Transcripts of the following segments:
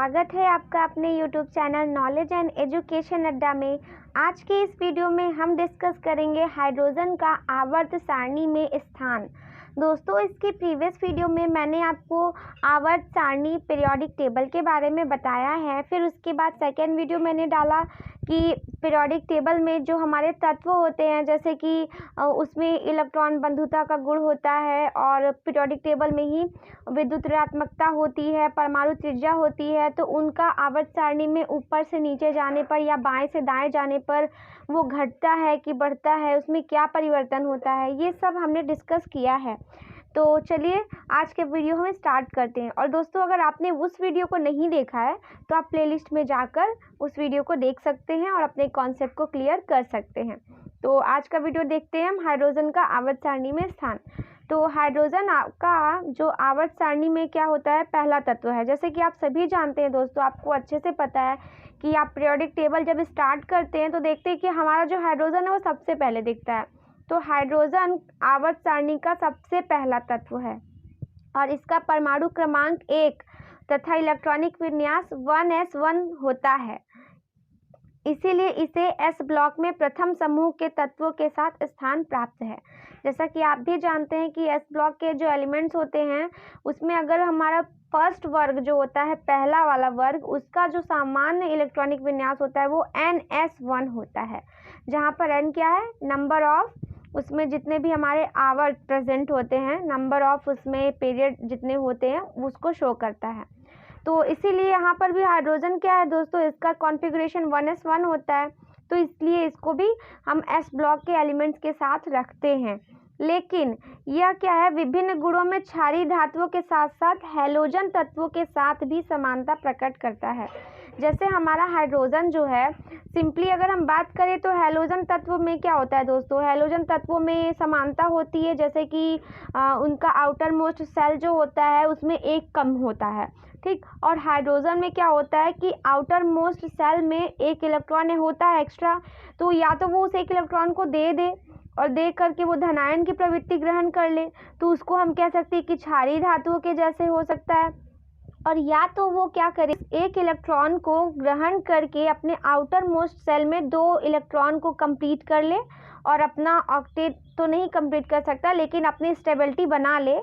स्वागत है आपका अपने YouTube channel knowledge and education अड्डा में। आज के इस वीडियो में हम डिस्कस करेंगे हाइड्रोजन का आवर्त सारणी में स्थान। दोस्तों, इसके प्रीवियस वीडियो में मैंने आपको आवर्त सारणी पीरियोडिक टेबल के बारे में बताया है। फिर उसके बाद सेकेंड वीडियो मैंने डाला कि पीरियोडिक टेबल में जो हमारे तत्व होते हैं, जैसे कि उसमें इलेक्ट्रॉन बंधुता का गुण होता है और पीरियोडिक टेबल में ही विद्युत ऋणात्मकता होती है, परमाणु त्रिज्या होती है, तो उनका आवर्त सारणी में ऊपर से नीचे जाने पर या बाएं से दाएं जाने पर वो घटता है कि बढ़ता है, उसमें क्या परिवर्तन होता है, ये सब हमने डिस्कस किया है। तो चलिए आज के वीडियो हम स्टार्ट करते हैं। और दोस्तों, अगर आपने उस वीडियो को नहीं देखा है तो आप प्लेलिस्ट में जाकर उस वीडियो को देख सकते हैं और अपने कॉन्सेप्ट को क्लियर कर सकते हैं। तो आज का वीडियो देखते हैं हम, हाइड्रोजन का आवर्त सारणी में स्थान। तो हाइड्रोजन का जो आवर्त सारणी में क्या होता है, पहला तत्व है। जैसे कि आप सभी जानते हैं दोस्तों, आपको अच्छे से पता है कि आप पीरियोडिक टेबल जब स्टार्ट करते हैं तो देखते हैं कि हमारा जो हाइड्रोजन है वो सबसे पहले दिखता है। तो हाइड्रोजन आवर्त सारणी का सबसे पहला तत्व है और इसका परमाणु क्रमांक 1 तथा इलेक्ट्रॉनिक विन्यास 1s1 होता है। इसीलिए इसे एस ब्लॉक में प्रथम समूह के तत्वों के साथ स्थान प्राप्त है। जैसा कि आप भी जानते हैं कि एस ब्लॉक के जो एलिमेंट्स होते हैं उसमें अगर हमारा फर्स्ट वर्ग जो होता है, पहला वाला वर्ग, उसका जो सामान्य इलेक्ट्रॉनिक विन्यास होता है वो NS1 होता है, जहाँ पर N क्या है, नंबर ऑफ, उसमें जितने भी हमारे आवर्त प्रेजेंट होते हैं, नंबर ऑफ उसमें पीरियड जितने होते हैं उसको शो करता है। तो इसीलिए यहाँ पर भी हाइड्रोजन क्या है दोस्तों, इसका कॉन्फ़िगरेशन 1s1 होता है, तो इसलिए इसको भी हम एस ब्लॉक के एलिमेंट्स के साथ रखते हैं। लेकिन यह क्या है, विभिन्न गुणों में क्षारीय धातुओं के साथ साथ हैलोजन तत्वों के साथ भी समानता प्रकट करता है। जैसे हमारा हाइड्रोजन जो है, सिंपली अगर हम बात करें तो हैलोजन तत्व में क्या होता है दोस्तों, हैलोजन तत्वों में समानता होती है, जैसे कि उनका आउटर मोस्ट सेल जो होता है उसमें एक कम होता है, ठीक। और हाइड्रोजन में क्या होता है कि आउटर मोस्ट सेल में एक इलेक्ट्रॉन होता है एक्स्ट्रा, तो या तो वो उस एक इलेक्ट्रॉन को दे दे और दे करके वो धनायन की प्रवृत्ति ग्रहण कर ले, तो उसको हम कह सकते हैं कि क्षारीय धातुओं के जैसे हो सकता है। और या तो वो क्या करे, एक इलेक्ट्रॉन को ग्रहण करके अपने आउटर मोस्ट सेल में 2 इलेक्ट्रॉन को कंप्लीट कर ले और अपना ऑक्टेट तो नहीं कंप्लीट कर सकता लेकिन अपनी स्टेबिलिटी बना ले,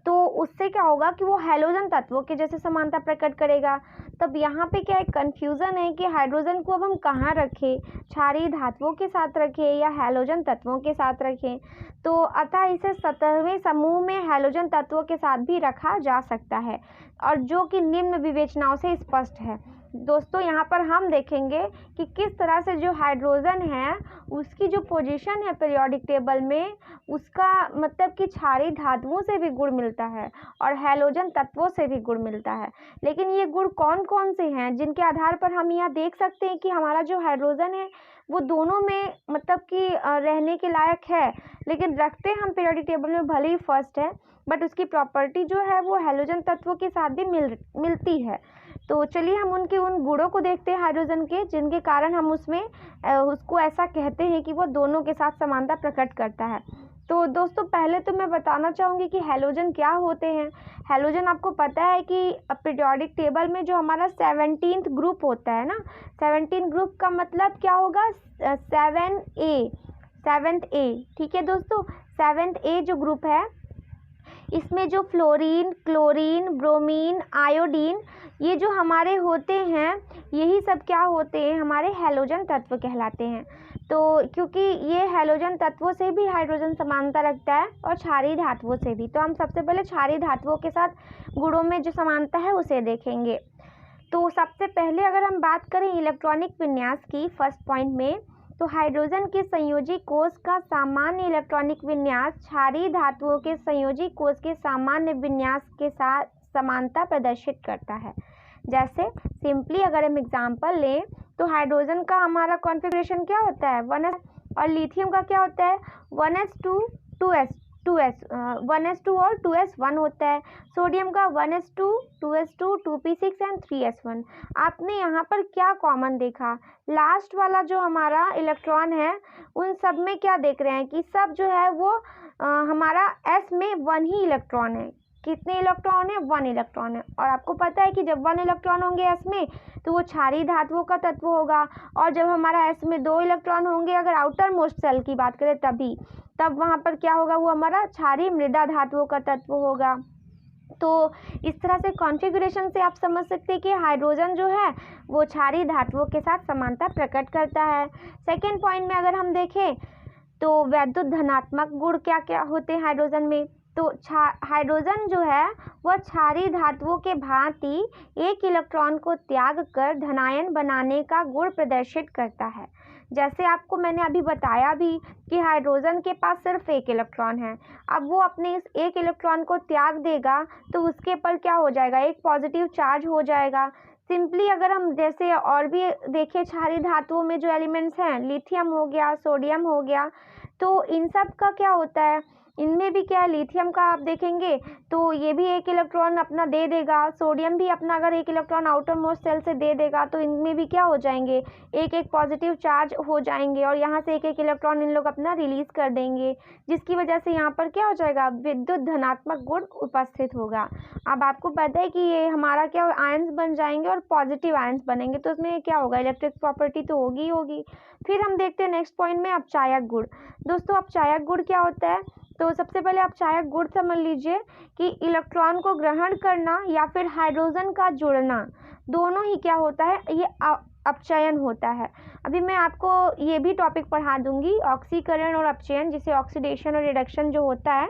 तो उससे क्या होगा कि वो हैलोजन तत्वों के जैसे समानता प्रकट करेगा। तब यहाँ पे क्या एक कन्फ्यूज़न है कि हाइड्रोजन को अब हम कहाँ रखें, क्षारीय धातुओं के साथ रखें या हैलोजन तत्वों के साथ रखें। तो अतः इसे 17वें समूह में हैलोजन तत्वों के साथ भी रखा जा सकता है, और जो कि निम्न विवेचनाओं से स्पष्ट है। दोस्तों, यहाँ पर हम देखेंगे कि किस तरह से जो हाइड्रोजन है उसकी जो पोजीशन है पीरियोडिक टेबल में, उसका मतलब कि क्षारीय धातुओं से भी गुण मिलता है और हैलोजन तत्वों से भी गुण मिलता है। लेकिन ये गुण कौन कौन से हैं जिनके आधार पर हम यहाँ देख सकते हैं कि हमारा जो हाइड्रोजन है वो दोनों में मतलब कि रहने के लायक है, लेकिन रखते हम पीरियोडिक टेबल में भले ही फर्स्ट है, बट उसकी प्रॉपर्टी जो है वो हैलोजन तत्वों के साथ भी मिलती है। तो चलिए हम उन गुणों को देखते हैं हाइड्रोजन के, जिनके कारण हम उसमें उसको ऐसा कहते हैं कि वो दोनों के साथ समानता प्रकट करता है। तो दोस्तों, पहले तो मैं बताना चाहूँगी कि हैलोजन क्या होते हैं। हैलोजन आपको पता है कि पीरियोडिक टेबल में जो हमारा 17th ग्रुप होता है ना, 17 ग्रुप का मतलब क्या होगा, 7th ए, ठीक है दोस्तों। 7th ए जो ग्रुप है, इसमें जो फ्लोरीन, क्लोरीन, ब्रोमीन, आयोडीन, ये जो हमारे होते हैं, यही सब क्या होते हैं, हमारे हैलोजन तत्व कहलाते हैं। तो क्योंकि ये हैलोजन तत्वों से भी हाइड्रोजन समानता रखता है और क्षारीय धातुओं से भी, तो हम सबसे पहले क्षारीय धातुओं के साथ गुणों में जो समानता है उसे देखेंगे। तो सबसे पहले अगर हम बात करें इलेक्ट्रॉनिक विन्यास की, फर्स्ट पॉइंट में, तो हाइड्रोजन के संयोजी कोष का सामान्य इलेक्ट्रॉनिक विन्यास क्षारीय धातुओं के संयोजी कोष के सामान्य विन्यास के साथ समानता प्रदर्शित करता है। जैसे सिंपली अगर हम एग्जांपल लें तो हाइड्रोजन का हमारा कॉन्फ़िगरेशन क्या होता है, 1s, और लिथियम का क्या होता है, 1s2 1s2 और 2s1 होता है। सोडियम का 1s2 2s2 2p6 and 3s1। आपने यहाँ पर क्या कॉमन देखा, लास्ट वाला जो हमारा इलेक्ट्रॉन है उन सब में क्या देख रहे हैं कि सब जो है वो हमारा s में 1 ही इलेक्ट्रॉन है, कितने इलेक्ट्रॉन है, 1 इलेक्ट्रॉन है। और आपको पता है कि जब 1 इलेक्ट्रॉन होंगे एस में तो वो क्षारीय धातुओं का तत्व होगा, और जब हमारा एस में 2 इलेक्ट्रॉन होंगे, अगर आउटर मोस्ट सेल की बात करें तब वहाँ पर क्या होगा, वो हमारा क्षारीय मृदा धातुओं का तत्व होगा। तो इस तरह से कॉन्फ़िगरेशन से आप समझ सकते हैं कि हाइड्रोजन जो है वो क्षारीय धातुओं के साथ समानता प्रकट करता है। सेकेंड पॉइंट में अगर हम देखें तो वैद्युत धनात्मक गुण क्या क्या होते हैं हाइड्रोजन में। तो हाइड्रोजन जो है वह क्षारीय धातुओं के भांति एक इलेक्ट्रॉन को त्याग कर धनायन बनाने का गुण प्रदर्शित करता है। जैसे आपको मैंने अभी बताया भी कि हाइड्रोजन के पास सिर्फ 1 इलेक्ट्रॉन है। अब वो अपने इस 1 इलेक्ट्रॉन को त्याग देगा तो उसके पर क्या हो जाएगा, एक पॉजिटिव चार्ज हो जाएगा। सिंपली अगर हम जैसे और भी देखें क्षारीय धातुओं में जो एलिमेंट्स हैं, लिथियम हो गया, सोडियम हो गया, तो इन सब का क्या होता है, इनमें भी क्या है, लिथियम का आप देखेंगे तो ये भी 1 इलेक्ट्रॉन अपना दे देगा, सोडियम भी अपना अगर 1 इलेक्ट्रॉन आउटर मोस्ट सेल से दे देगा तो इनमें भी क्या हो जाएंगे, एक पॉजिटिव चार्ज हो जाएंगे, और यहाँ से एक इलेक्ट्रॉन इन लोग अपना रिलीज कर देंगे, जिसकी वजह से यहाँ पर क्या हो जाएगा, विद्युत धनात्मक गुण उपस्थित होगा। अब आपको पता है कि ये हमारा क्या आयंस बन जाएंगे और पॉजिटिव आयंस बनेंगे, तो इसमें क्या होगा, इलेक्ट्रिक प्रॉपर्टी तो होगी ही होगी। फिर हम देखते हैं नेक्स्ट पॉइंट में अपचायक गुण। दोस्तों अपचायक गुण क्या होता है, तो सबसे पहले अपचायक गुण समझ लीजिए कि इलेक्ट्रॉन को ग्रहण करना या फिर हाइड्रोजन का जुड़ना, दोनों ही क्या होता है, ये अपचयन होता है। अभी मैं आपको ये भी टॉपिक पढ़ा दूंगी, ऑक्सीकरण और अपचयन, जिसे ऑक्सीडेशन और रिडक्शन जो होता है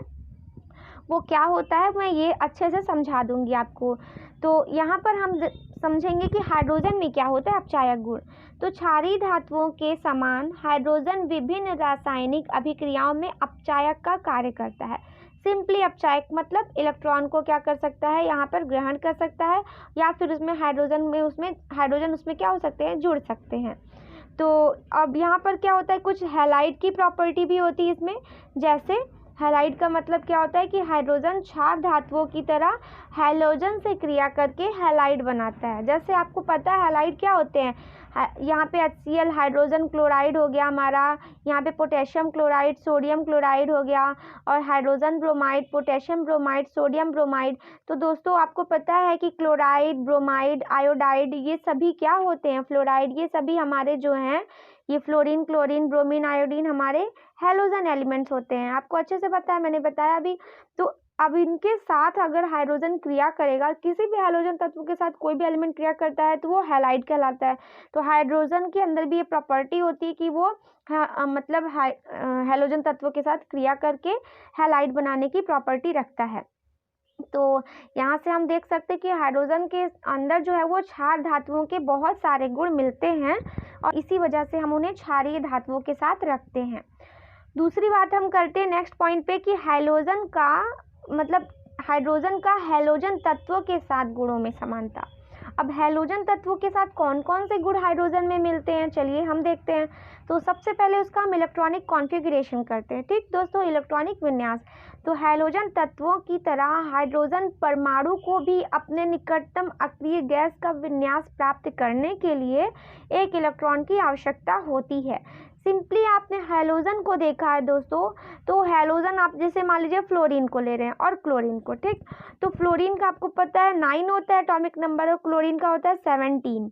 वो क्या होता है, मैं ये अच्छे से समझा दूंगी आपको। तो यहाँ पर हम समझेंगे कि हाइड्रोजन में क्या होता है अपचायक गुण। तो क्षारीय धातुओं के समान हाइड्रोजन विभिन्न रासायनिक अभिक्रियाओं में अपचायक का कार्य करता है। सिंपली अपचायक मतलब इलेक्ट्रॉन को क्या कर सकता है, यहाँ पर ग्रहण कर सकता है, या फिर उसमें हाइड्रोजन उसमें क्या हो सकते हैं, जुड़ सकते हैं। तो अब यहाँ पर क्या होता है, कुछ हैलाइड की प्रॉपर्टी भी होती है इसमें। जैसे हैलाइड का मतलब क्या होता है कि हाइड्रोजन क्षार धातुओं की तरह हैलोजन से क्रिया करके हैलाइड बनाता है। जैसे आपको पता है हैलाइड क्या होते हैं, यहाँ पे HCl हाइड्रोजन क्लोराइड हो गया हमारा, यहाँ पे पोटेशियम क्लोराइड, सोडियम क्लोराइड हो गया, और hydrogen bromide, potassium bromide, sodium bromide. तो दोस्तों आपको पता है कि क्लोराइड, ब्रोमाइड, आयोडाइड, ये सभी क्या होते हैं, फ्लोराइड, ये सभी हमारे जो हैं ये फ्लोरीन, क्लोरीन, ब्रोमीन, आयोडीन हमारे हैलोजन एलिमेंट्स होते हैं। आपको अच्छे से पता है, मैंने बताया अभी। तो अब इनके साथ अगर हाइड्रोजन क्रिया करेगा, किसी भी हैलोजन तत्व के साथ कोई भी एलिमेंट क्रिया करता है तो वो हैलाइड कहलाता है। तो हाइड्रोजन के अंदर भी ये प्रॉपर्टी होती है कि वो मतलब हैलोजन तत्व के साथ क्रिया करके हैलाइड बनाने की प्रॉपर्टी रखता है। तो यहाँ से हम देख सकते हैं कि हाइड्रोजन के अंदर जो है वो क्षार धातुओं के बहुत सारे गुण मिलते हैं, और इसी वजह से हम उन्हें क्षारीय धातुओं के साथ रखते हैं। दूसरी बात हम करते हैं नेक्स्ट पॉइंट पे कि हाइड्रोजन का हैलोजन तत्वों के साथ गुणों में समानता। अब हैलोजन तत्वों के साथ कौन कौन से गुण हाइड्रोजन में मिलते हैं, चलिए हम देखते हैं। तो सबसे पहले उसका हम इलेक्ट्रॉनिक कॉन्फ़िगरेशन करते हैं। ठीक दोस्तों, इलेक्ट्रॉनिक विन्यास। तो हैलोजन तत्वों की तरह हाइड्रोजन परमाणु को भी अपने निकटतम अक्रिय गैस का विन्यास प्राप्त करने के लिए 1 इलेक्ट्रॉन की आवश्यकता होती है। सिंपली आपने हैलोजन को देखा है दोस्तों, तो हैलोजन आप जैसे मान लीजिए फ्लोरीन को ले रहे हैं और क्लोरीन को, ठीक। तो फ्लोरीन का आपको पता है 9 होता है एटॉमिक नंबर, और क्लोरीन का होता है 17।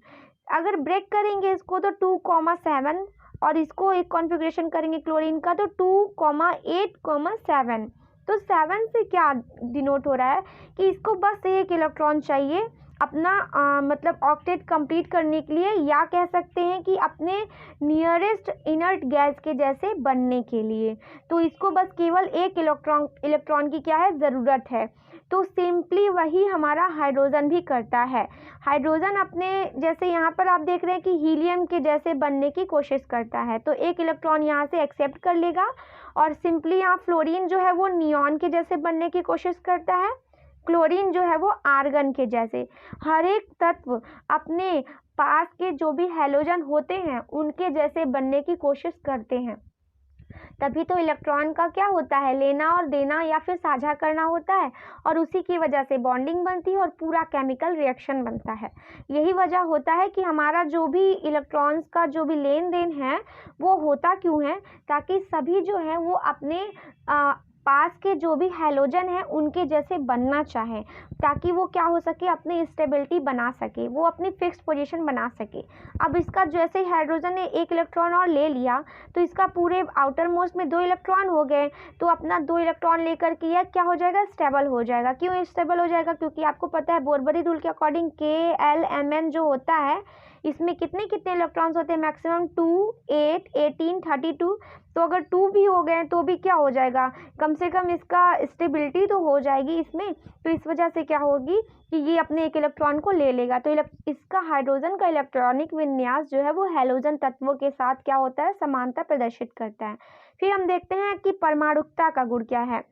अगर ब्रेक करेंगे इसको तो 2,7, और इसको एक कॉन्फ़िगरेशन करेंगे क्लोरीन का तो 2,8,7। तो 7 से क्या डिनोट हो रहा है कि इसको बस 1 इलेक्ट्रॉन चाहिए अपना मतलब ऑक्टेट कंप्लीट करने के लिए, या कह सकते हैं कि अपने नियरेस्ट इनर्ट गैस के जैसे बनने के लिए। तो इसको बस केवल 1 इलेक्ट्रॉन की क्या है, ज़रूरत है। तो सिंपली वही हमारा हाइड्रोजन भी करता है। हाइड्रोजन अपने जैसे यहाँ पर आप देख रहे हैं कि हीलियम के जैसे बनने की कोशिश करता है, तो 1 इलेक्ट्रॉन यहाँ से एक्सेप्ट कर लेगा, और सिंपली यहाँ फ्लोरीन जो है वो नियॉन के जैसे बनने की कोशिश करता है, क्लोरीन जो है वो आर्गन के जैसे। हर एक तत्व अपने पास के जो भी हैलोजन होते हैं उनके जैसे बनने की कोशिश करते हैं। तभी तो इलेक्ट्रॉन का क्या होता है, लेना और देना या फिर साझा करना होता है, और उसी की वजह से बॉन्डिंग बनती है और पूरा केमिकल रिएक्शन बनता है। यही वजह होता है कि हमारा जो भी इलेक्ट्रॉन्स का जो भी लेन देन है वो होता क्यों है, ताकि सभी जो है वो अपने पास के जो भी हैलोजन है उनके जैसे बनना चाहे, ताकि वो क्या हो सके, अपनी स्टेबिलिटी बना सके, वो अपनी फिक्स पोजीशन बना सके। अब इसका जैसे ही हाइड्रोजन ने एक इलेक्ट्रॉन और ले लिया तो इसका पूरे आउटर मोस्ट में 2 इलेक्ट्रॉन हो गए, तो अपना 2 इलेक्ट्रॉन लेकर के यह क्या हो जाएगा, स्टेबल हो जाएगा। क्यों स्टेबल हो जाएगा, क्योंकि आपको पता है बोरबरी रूल के अकॉर्डिंग KLMN जो होता है इसमें कितने कितने इलेक्ट्रॉन्स होते हैं, मैक्सिमम 2, 8, 18, 32। तो अगर 2 भी हो गए तो भी क्या हो जाएगा, कम से कम इसका स्टेबिलिटी तो हो जाएगी इसमें। तो इस वजह से क्या होगी कि ये अपने एक इलेक्ट्रॉन को ले लेगा। तो इसका हाइड्रोजन का इलेक्ट्रॉनिक विन्यास जो है वो हैलोजन तत्वों के साथ क्या होता है, समानता प्रदर्शित करता है। फिर हम देखते हैं कि परमाणुकता का गुण क्या है।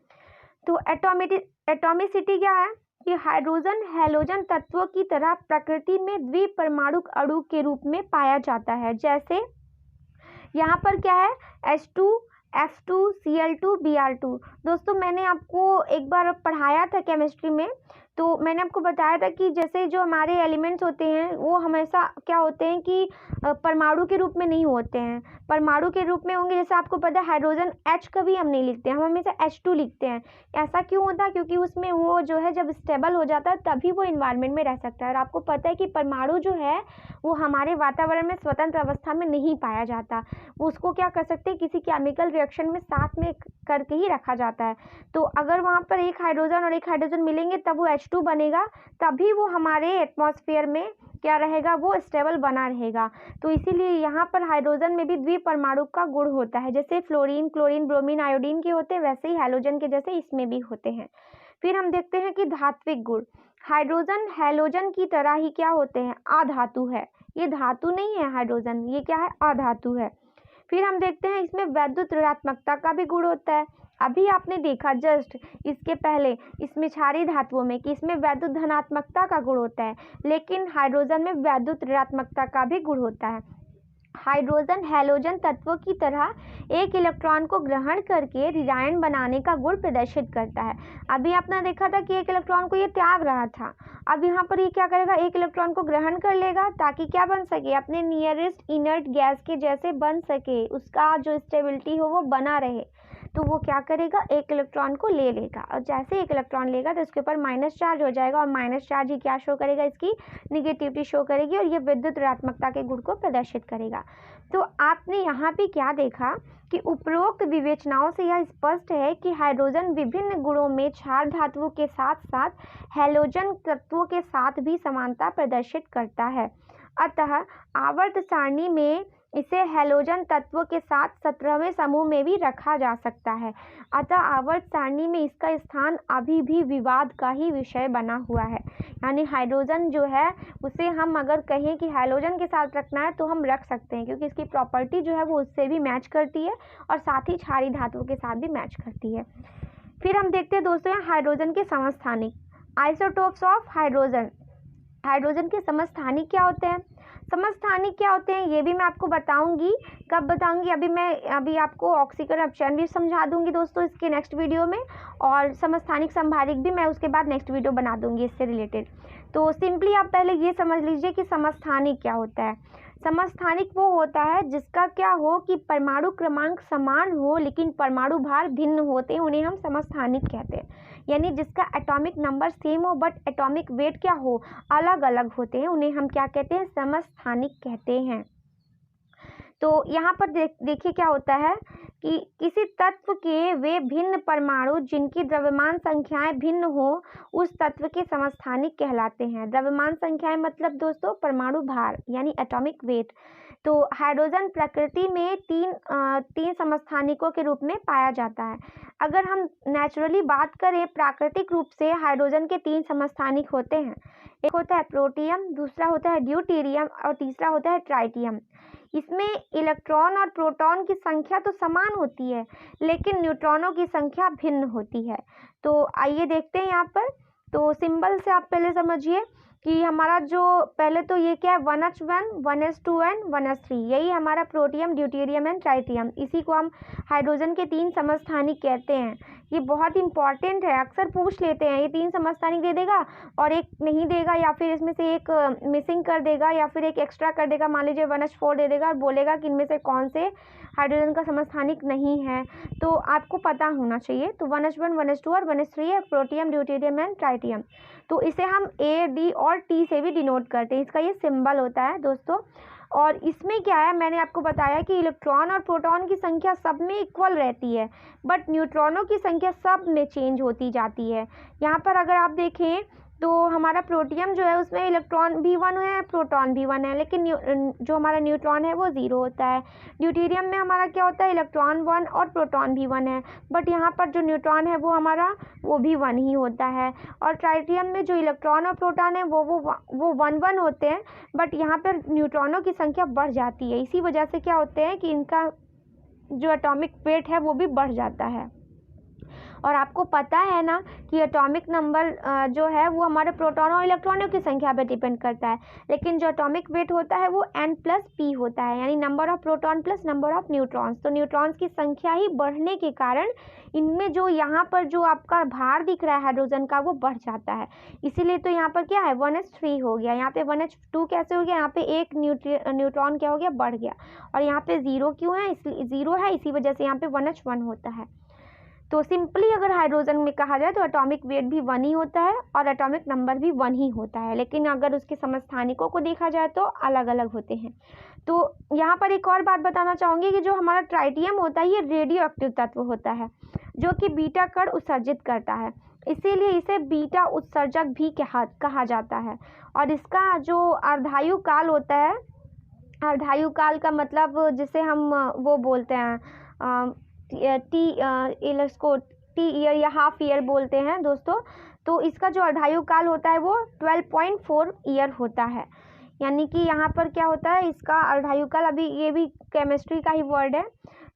तो एटॉमिसिटी क्या है कि हाइड्रोजन हैलोजन तत्वों की तरह प्रकृति में द्विपरमाणुक अणु के रूप में पाया जाता है। जैसे यहाँ पर क्या है, H2, F2, Cl2, Br2। दोस्तों मैंने आपको एक बार पढ़ाया था केमिस्ट्री में, तो मैंने आपको बताया था कि जैसे जो हमारे एलिमेंट्स होते हैं वो हमेशा क्या होते हैं कि परमाणु के रूप में नहीं होते हैं, परमाणु के रूप में होंगे। जैसे आपको पता है हाइड्रोजन H कभी हम नहीं लिखते हैं, हम हमेशा H2 लिखते हैं। ऐसा क्यों होता है, क्योंकि उसमें वो जो है जब स्टेबल हो जाता है तभी वो इन्वायरमेंट में रह सकता है। और आपको पता है कि परमाणु जो है वो हमारे वातावरण में स्वतंत्र अवस्था में नहीं पाया जाता, उसको क्या कर सकते हैं, किसी केमिकल रिएक्शन में साथ में करके ही रखा जाता है। तो अगर वहाँ पर एक हाइड्रोजन और एक हाइड्रोजन मिलेंगे तब वो H2 बनेगा, तभी वो हमारे एटमॉस्फेयर में क्या रहेगा, वो स्टेबल बना रहेगा। तो इसीलिए यहाँ पर हाइड्रोजन में भी द्विपरमाणु का गुण होता है। जैसे फ्लोरीन, क्लोरीन, ब्रोमीन, आयोडीन के होते हैं वैसे ही हैलोजन के जैसे इसमें भी होते हैं। फिर हम देखते हैं कि धात्विक गुण। हाइड्रोजन हैलोजन की तरह ही क्या होते हैं, अधातु है। ये धातु नहीं है हाइड्रोजन, ये क्या है, अधातु है। फिर हम देखते हैं इसमें वैद्युत ऋणात्मकता का भी गुण होता है। अभी आपने देखा जस्ट इसके पहले इसमें क्षारीय धातुओं में कि इसमें वैद्युत धनात्मकता का गुण होता है, लेकिन हाइड्रोजन में वैद्युत ऋणात्मकता का भी गुण होता है। हाइड्रोजन हैलोजन तत्वों की तरह एक इलेक्ट्रॉन को ग्रहण करके ऋणायन बनाने का गुण प्रदर्शित करता है। अभी आपने देखा था कि एक इलेक्ट्रॉन को ये त्याग रहा था, अब यहाँ पर ये क्या करेगा, एक इलेक्ट्रॉन को ग्रहण कर लेगा ताकि क्या बन सके, अपने नियरेस्ट इनर्ट गैस के जैसे बन सके, उसका जो स्टेबिलिटी हो वो बना रहे। तो वो क्या करेगा, एक इलेक्ट्रॉन को ले लेगा, और जैसे एक इलेक्ट्रॉन लेगा तो उसके ऊपर माइनस चार्ज हो जाएगा, और माइनस चार्ज ही क्या शो करेगा, इसकी निगेटिविटी शो करेगी, और ये विद्युत ऋणात्मकता के गुण को प्रदर्शित करेगा। तो आपने यहाँ पे क्या देखा कि उपरोक्त विवेचनाओं से यह स्पष्ट है कि हाइड्रोजन विभिन्न गुणों में क्षार धातुओं के साथ साथ हैलोजन तत्वों के साथ भी समानता प्रदर्शित करता है। अतः आवर्त सारणी में इसे हैलोजन तत्वों के साथ 17वें समूह में भी रखा जा सकता है। अतः आवर्त सारणी में इसका स्थान अभी भी विवाद का ही विषय बना हुआ है। यानी हाइड्रोजन जो है उसे हम अगर कहें कि हैलोजन के साथ रखना है तो हम रख सकते हैं, क्योंकि इसकी प्रॉपर्टी जो है वो उससे भी मैच करती है और साथ ही क्षारीय धातुओं के साथ भी मैच करती है। फिर हम देखते हैं दोस्तों हाइड्रोजन के समस्थानिक, आइसोटोप्स ऑफ हाइड्रोजन। हाइड्रोजन के समस्थानिक क्या होते हैं, समस्थानिक क्या होते हैं ये भी मैं आपको बताऊंगी, कब बताऊंगी, अभी आपको ऑक्सीकरण अपचयन भी समझा दूंगी दोस्तों इसके नेक्स्ट वीडियो में, और समस्थानिक संभारिक भी मैं उसके बाद नेक्स्ट वीडियो बना दूंगी इससे रिलेटेड। तो सिंपली आप पहले ये समझ लीजिए कि समस्थानिक क्या होता है। समस्थानिक वो होता है जिसका क्या हो कि परमाणु क्रमांक समान हो लेकिन परमाणु भार भिन्न होते हैं, उन्हें हम समस्थानिक कहते हैं। यानी जिसका एटॉमिक नंबर सेम हो बट एटॉमिक वेट क्या हो, अलग अलग होते हैं, उन्हें हम क्या कहते हैं, समस्थानिक कहते हैं। तो यहाँ पर देखिए क्या होता है कि किसी तत्व के वे भिन्न परमाणु जिनकी द्रव्यमान संख्याएं भिन्न हो उस तत्व के समस्थानिक कहलाते हैं। द्रव्यमान संख्याएं मतलब दोस्तों परमाणु भार यानी एटॉमिक वेट। तो हाइड्रोजन प्रकृति में तीन समस्थानिकों के रूप में पाया जाता है। अगर हम नेचुरली बात करें प्राकृतिक रूप से हाइड्रोजन के 3 समस्थानिक होते हैं, एक होता है प्रोटियम, दूसरा होता है ड्यूटेरियम और तीसरा होता है ट्राइटियम। इसमें इलेक्ट्रॉन और प्रोटॉन की संख्या तो समान होती है लेकिन न्यूट्रॉनों की संख्या भिन्न होती है। तो आइए देखते हैं यहाँ पर, तो सिंबल से आप पहले समझिए कि हमारा जो पहले तो ये क्या है 1H1, 1S2 एंड 1S3, यही हमारा प्रोटियम, ड्यूटेरियम एंड ट्राइटियम। इसी को हम हाइड्रोजन के 3 समस्थानिक कहते हैं। ये बहुत इंपॉर्टेंट है, अक्सर पूछ लेते हैं ये 3 समस्थानिक दे देगा और एक नहीं देगा, या फिर इसमें से एक मिसिंग कर देगा, या फिर एक एक्स्ट्रा कर देगा, मान लीजिए 1H4 दे देगा और बोलेगा कि इनमें से कौन से हाइड्रोजन का समस्थानिक नहीं है। तो आपको पता होना चाहिए। तो 1H1, 1S2 और 1S3 है प्रोटियम, ड्यूटेरियम एंड ट्राइटियम। तो इसे हम A, D और T से भी डिनोट करते हैं, इसका ये सिंबल होता है दोस्तों। और इसमें क्या है, मैंने आपको बताया कि इलेक्ट्रॉन और प्रोटॉन की संख्या सब में इक्वल रहती है, बट न्यूट्रॉनों की संख्या सब में चेंज होती जाती है। यहाँ पर अगर आप देखें तो हमारा प्रोटियम जो है उसमें इलेक्ट्रॉन भी 1 है, प्रोटॉन भी 1 है, लेकिन जो हमारा न्यूट्रॉन है वो 0 होता है। ड्यूटेरियम में हमारा क्या होता है, इलेक्ट्रॉन 1 और प्रोटॉन भी 1 है, बट यहाँ पर जो न्यूट्रॉन है वो हमारा वो भी 1 ही होता है। और ट्राइटियम में जो इलेक्ट्रॉन और प्रोटॉन है वो 1 होते हैं, बट यहाँ पर न्यूट्रॉनों की संख्या बढ़ जाती है। इसी वजह से क्या होते हैं कि इनका जो एटॉमिक वेट है वो भी बढ़ जाता है। और आपको पता है ना कि एटॉमिक नंबर जो है वो हमारे प्रोटॉन और इलेक्ट्रॉनों की संख्या पे डिपेंड करता है, लेकिन जो एटॉमिक वेट होता है वो N+P होता है, यानी number of proton plus number of neutrons. तो न्यूट्रॉन्स की संख्या ही बढ़ने के कारण इनमें जो यहाँ पर जो आपका भार दिख रहा है हाइड्रोजन का वो बढ़ जाता है। इसीलिए तो यहाँ पर क्या है 1S3 हो गया, यहाँ पे 1H2 कैसे हो गया, यहाँ पे एक न्यूट्रॉन क्या हो गया, बढ़ गया। और यहाँ पे 0 क्यों है, इसलिए 0 है, इसी वजह से यहाँ पे 1H1 होता है। तो सिंपली अगर हाइड्रोजन में कहा जाए तो एटॉमिक वेट भी 1 ही होता है और एटॉमिक नंबर भी 1 ही होता है, लेकिन अगर उसके समस्थानिकों को देखा जाए तो अलग अलग होते हैं। तो यहाँ पर एक और बात बताना चाहूँगी कि जो हमारा ट्राइटियम होता है ये रेडियो एक्टिव तत्व होता है जो कि बीटा कण उत्सर्जित करता है, इसीलिए इसे बीटा उत्सर्जक भी कहा जाता है। और इसका जो अर्धायु काल होता है, अर्धायु काल का मतलब जिसे हम वो बोलते हैं टी ईयर या हाफ ईयर बोलते हैं दोस्तों। तो इसका जो अर्धायु काल होता है वो 12.4 ईयर होता है, यानी कि यहाँ पर क्या होता है इसका अर्धायु काल, अभी ये भी केमिस्ट्री का ही वर्ड है।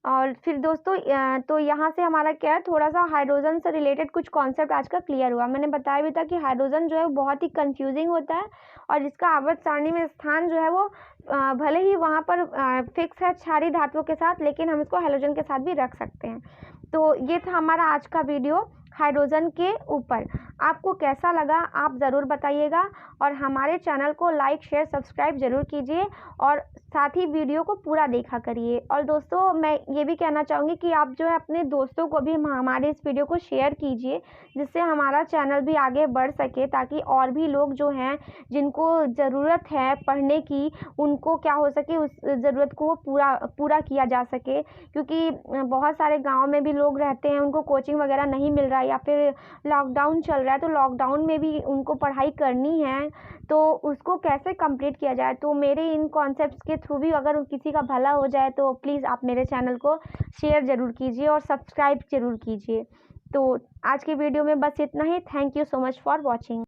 और फिर दोस्तों तो यहाँ से हमारा क्या है, थोड़ा सा हाइड्रोजन से रिलेटेड कुछ कॉन्सेप्ट आज का क्लियर हुआ। मैंने बताया भी था कि हाइड्रोजन जो है बहुत ही कंफ्यूजिंग होता है और इसका आवर्त सारणी में स्थान जो है वो भले ही वहाँ पर फिक्स है क्षारीय धातुओं के साथ, लेकिन हम इसको हैलोजन के साथ भी रख सकते हैं। तो ये था हमारा आज का वीडियो हाइड्रोजन के ऊपर। आपको कैसा लगा आप ज़रूर बताइएगा और हमारे चैनल को लाइक शेयर सब्सक्राइब ज़रूर कीजिए और साथ ही वीडियो को पूरा देखा करिए। और दोस्तों मैं ये भी कहना चाहूँगी कि आप जो है अपने दोस्तों को भी हमारे इस वीडियो को शेयर कीजिए, जिससे हमारा चैनल भी आगे बढ़ सके, ताकि और भी लोग जो हैं जिनको ज़रूरत है पढ़ने की उनको क्या हो सके उस ज़रूरत को पूरा किया जा सके। क्योंकि बहुत सारे गाँव में भी लोग रहते हैं, उनको कोचिंग वगैरह नहीं मिल रहा है या फिर लॉकडाउन चल रहा है, तो लॉकडाउन में भी उनको पढ़ाई करनी है, तो उसको कैसे कंप्लीट किया जाए। तो मेरे इन कॉन्सेप्ट्स के थ्रू भी अगर किसी का भला हो जाए तो प्लीज़ आप मेरे चैनल को शेयर ज़रूर कीजिए और सब्सक्राइब ज़रूर कीजिए। तो आज की वीडियो में बस इतना ही। Thank you so much for watching.